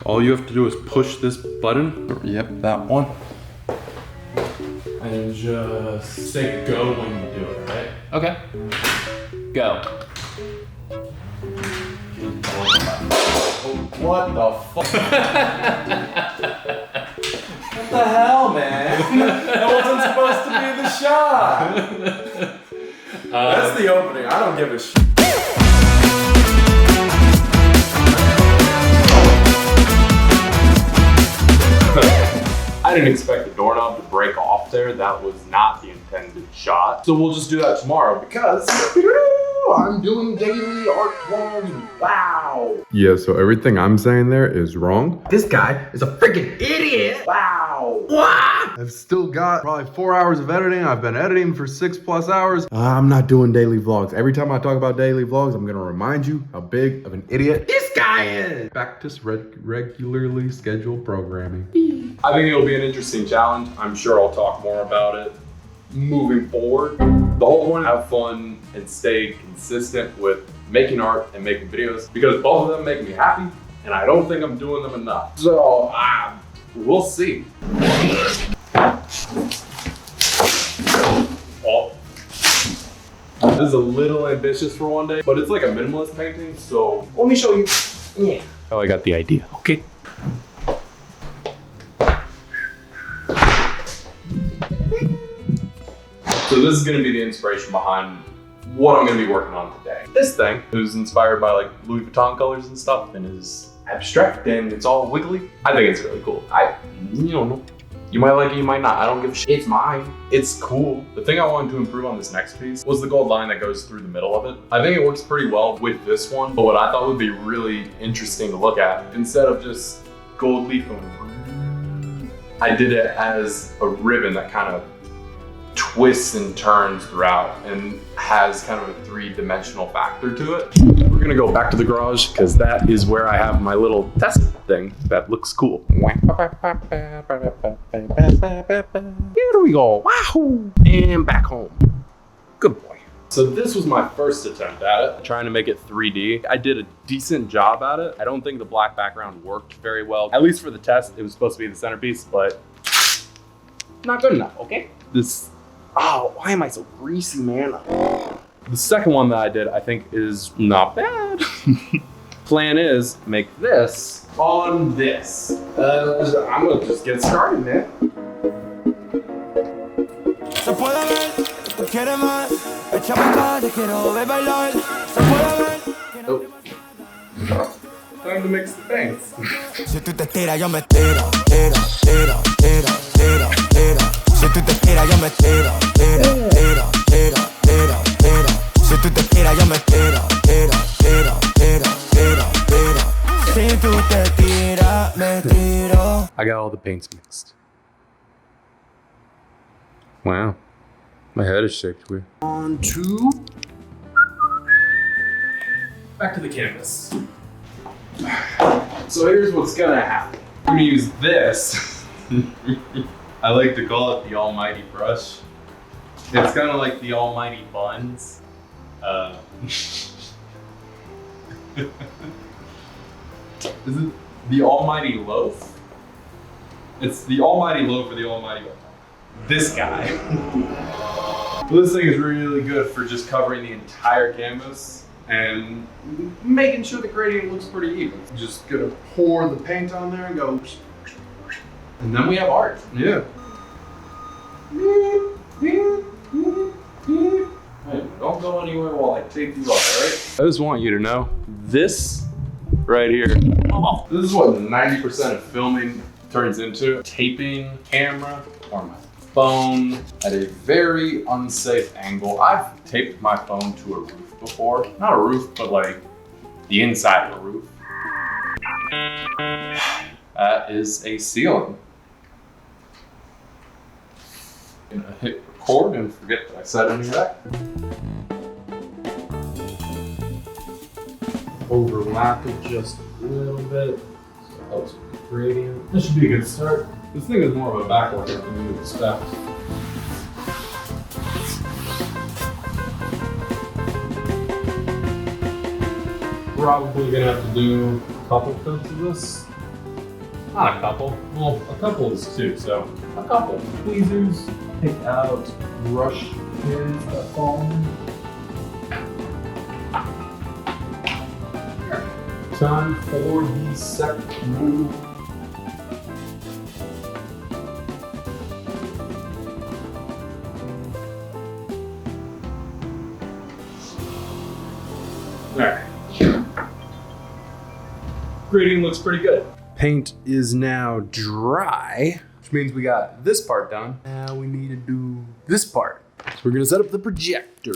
All you have to do is push this button. Yep, that one. And just say go when you do it, right? Okay. Go. What the fuck? What the hell, man? That wasn't supposed to be the shot. That's the opening. I don't give a shit. I didn't expect the doorknob to break off there. That was not the intended shot. So we'll just do that tomorrow because I'm doing daily art vlogs. Wow. Yeah, so everything I'm saying there is wrong. This guy is a freaking idiot. Wow. What? I've still got probably 4 hours of editing. I've been editing for 6+ hours. I'm not doing daily vlogs. Every time I talk about daily vlogs, I'm gonna remind you how big of an idiot This guy is. back to regularly scheduled programming. I think it'll be an interesting challenge. I'm sure I'll talk more about it moving forward. The whole point, have fun and stay consistent with making art and making videos because both of them make me happy and I don't think I'm doing them enough. So we'll see. Oh. This is a little ambitious for one day, but it's like a minimalist painting, so let me show you. Yeah. Oh, I got the idea. Okay. So this is gonna be the inspiration behind what I'm gonna be working on today. This thing is inspired by like Louis Vuitton colors and stuff and is abstract and it's all wiggly. I think it's really cool. You don't know. You might like it, you might not. I don't give a shit. It's mine. It's cool. The thing I wanted to improve on this next piece was the gold line that goes through the middle of it. I think it works pretty well with this one, but what I thought would be really interesting to look at, instead of just gold leaf going, I did it as a ribbon that kind of twists and turns throughout and has kind of a 3-dimensional factor to it. We're gonna go back to the garage because that is where I have my little test thing that looks cool. Here we go, wahoo! And back home. Good boy. So this was my first attempt at it, trying to make it 3D. I did a decent job at it. I don't think the black background worked very well. At least for the test, it was supposed to be the centerpiece, but not good enough, okay? Oh, why am I so greasy, man? The second one that I did, I think, is not bad. Plan is make this on this. I'm gonna just get started, man. Oh. Time to mix the things. Si tú te tiras, yo me tiro, tiro, tiro, tiro, tiro, tiro. Si tú te tiras, yo me tiro, tiro, tiro, tiro, tiro, tiro. Si tú te tiras, yo me tiro, tiro, tiro, tiro, tiro, tiro. Si tú te tiras, me tiro. I got all the paints mixed. Wow. My head is shaped weird. On to... Back to the canvas. So here's what's gonna happen. I'm gonna use this. I like to call it the almighty brush. It's kind of like the almighty buns. Is it the almighty loaf? It's the almighty loaf or the almighty bun. This guy. Well, this thing is really good for just covering the entire canvas and making sure the gradient looks pretty even. Just gonna pour the paint on there and go, and then we have art. Yeah. Hey, don't go anywhere while I take you off, all right? I just want you to know, this right here, this is what 90% of filming turns into. Taping camera or my phone at a very unsafe angle. I've taped my phone to a roof before. Not a roof, but like the inside of a roof. That is a ceiling. I'm gonna hit record and forget that I said any of that. Overlap it just a little bit, so it helps with the gradient. This should be a good start. This thing is more of a backwork than you would expect. Probably gonna have to do a couple coats of this. Not a couple. Well, a couple is two, so a couple. Tweezers, pick out brush pins that fall in. Time for the second move. Alright. Grading looks pretty good. Paint is now dry, which means we got this part done. Now we need to do this part. So we're gonna set up the projector.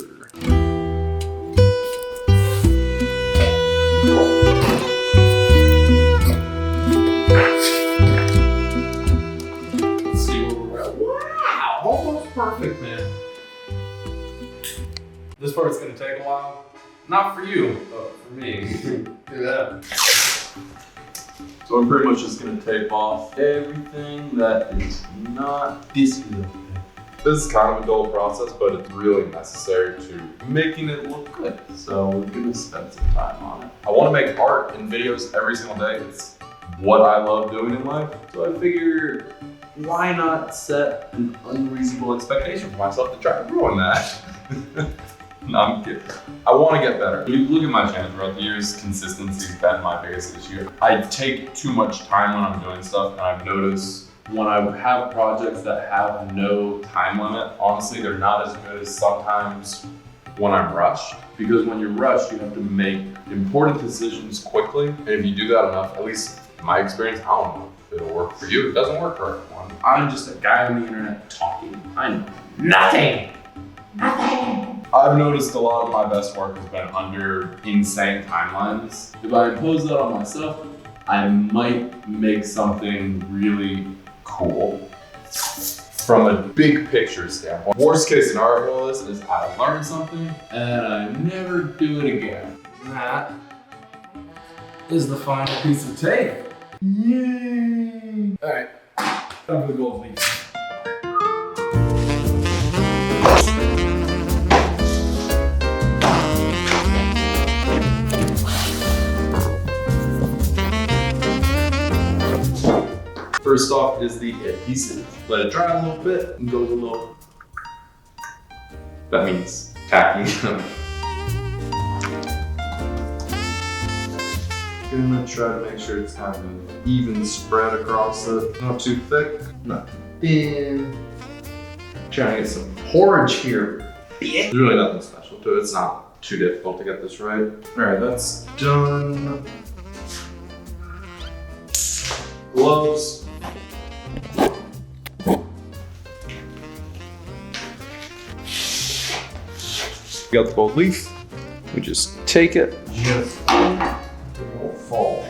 Let's see where we're at. Wow, almost perfect, man. This part's gonna take a while. Not for you, but for me. Yeah. So I'm pretty much just gonna tape off everything that is not this good. This is kind of a dull process, but it's really necessary to making it look good. So we're gonna spend some time on it. I wanna make art and videos every single day. It's what I love doing in life. So I figure, why not set an unreasonable expectation for myself to try to ruin that? No, I'm kidding. I want to get better. When you look at my channel throughout the years, consistency has been my biggest issue. I take too much time when I'm doing stuff, and I've noticed when I have projects that have no time limit, honestly, they're not as good as sometimes when I'm rushed. Because when you're rushed, you have to make important decisions quickly. And if you do that enough, at least in my experience, I don't know if it'll work for you. It doesn't work for everyone. I'm just a guy on the internet talking. I know nothing. I've noticed a lot of my best work has been under insane timelines. If I impose that on myself, I might make something really cool from a big picture standpoint. Worst case scenario for this is I learn something and I never do it again. That is the final piece of tape. Yay! All right, time for the gold leaf. First off is the adhesive. Let it dry a little bit and go a little. That means tacking. Gonna try to make sure it's kind of an even spread across it. Not too thick, not too thin. Trying to get some porridge here. There's really nothing special to it. It's not too difficult to get this right. All right, that's done. Gloves. Got the gold leaf. We just take it. Just don't fall.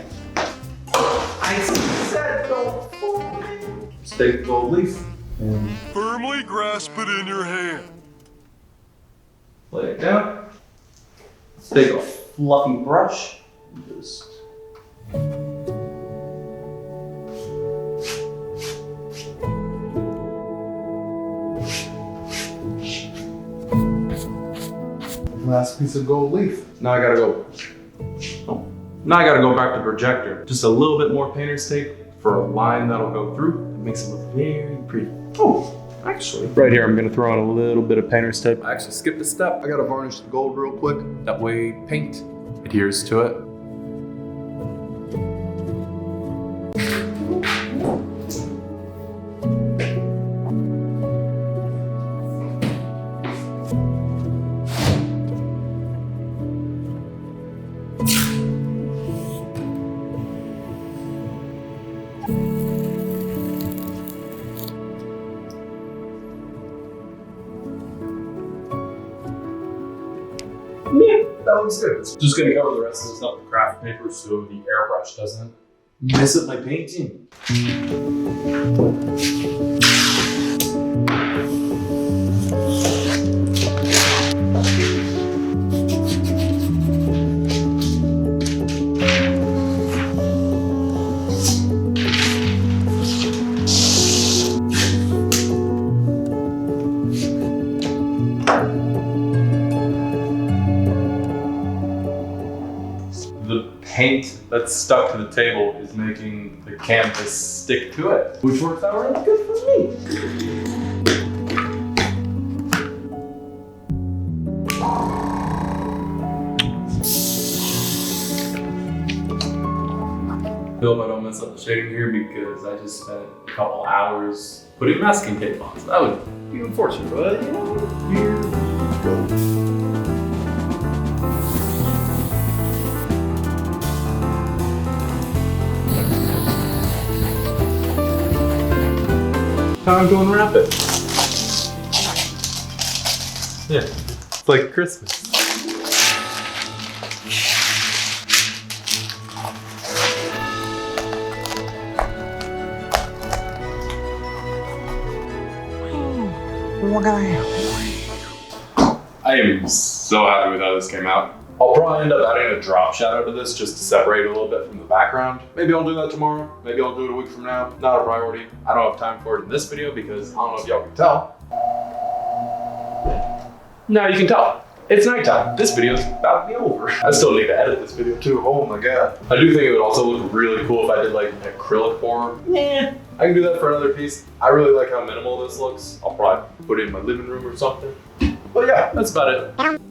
I said don't fall. Just take the gold leaf and firmly grasp it in your hand. lay it down. Let's take a fluffy brush and just last piece of gold leaf. Now I gotta go. Oh. Now I gotta go back to projector. Just a little bit more painter's tape for a line that'll go through. It makes it look very pretty. Oh, actually. Right here, I'm gonna throw on a little bit of painter's tape. I actually skipped a step. I gotta varnish the gold real quick. That way paint adheres to it. Yeah, that looks good. Just gonna cover the rest of this up with craft paper so the airbrush doesn't mess up my painting. The paint that's stuck to the table is making the the canvas stick to it, which works out really good for me. I hope I don't mess up the shading here because I just spent a couple hours putting masking tape on, so that would be unfortunate, but you know, here we go. Time to unwrap it. Yeah, it's like Christmas. I am so happy with how this came out. I'll probably end up adding a drop shadow to this just to separate a little bit from the background. Maybe I'll do that tomorrow. Maybe I'll do it a week from now. Not a priority. I don't have time for it in this video because I don't know if y'all can tell. Now you can tell. It's nighttime. This video's about to be over. I still need to edit this video too. Oh my god. I do think it would also look really cool if I did like an acrylic form. Yeah. I can do that for another piece. I really like how minimal this looks. I'll probably put it in my living room or something. But yeah, that's about it.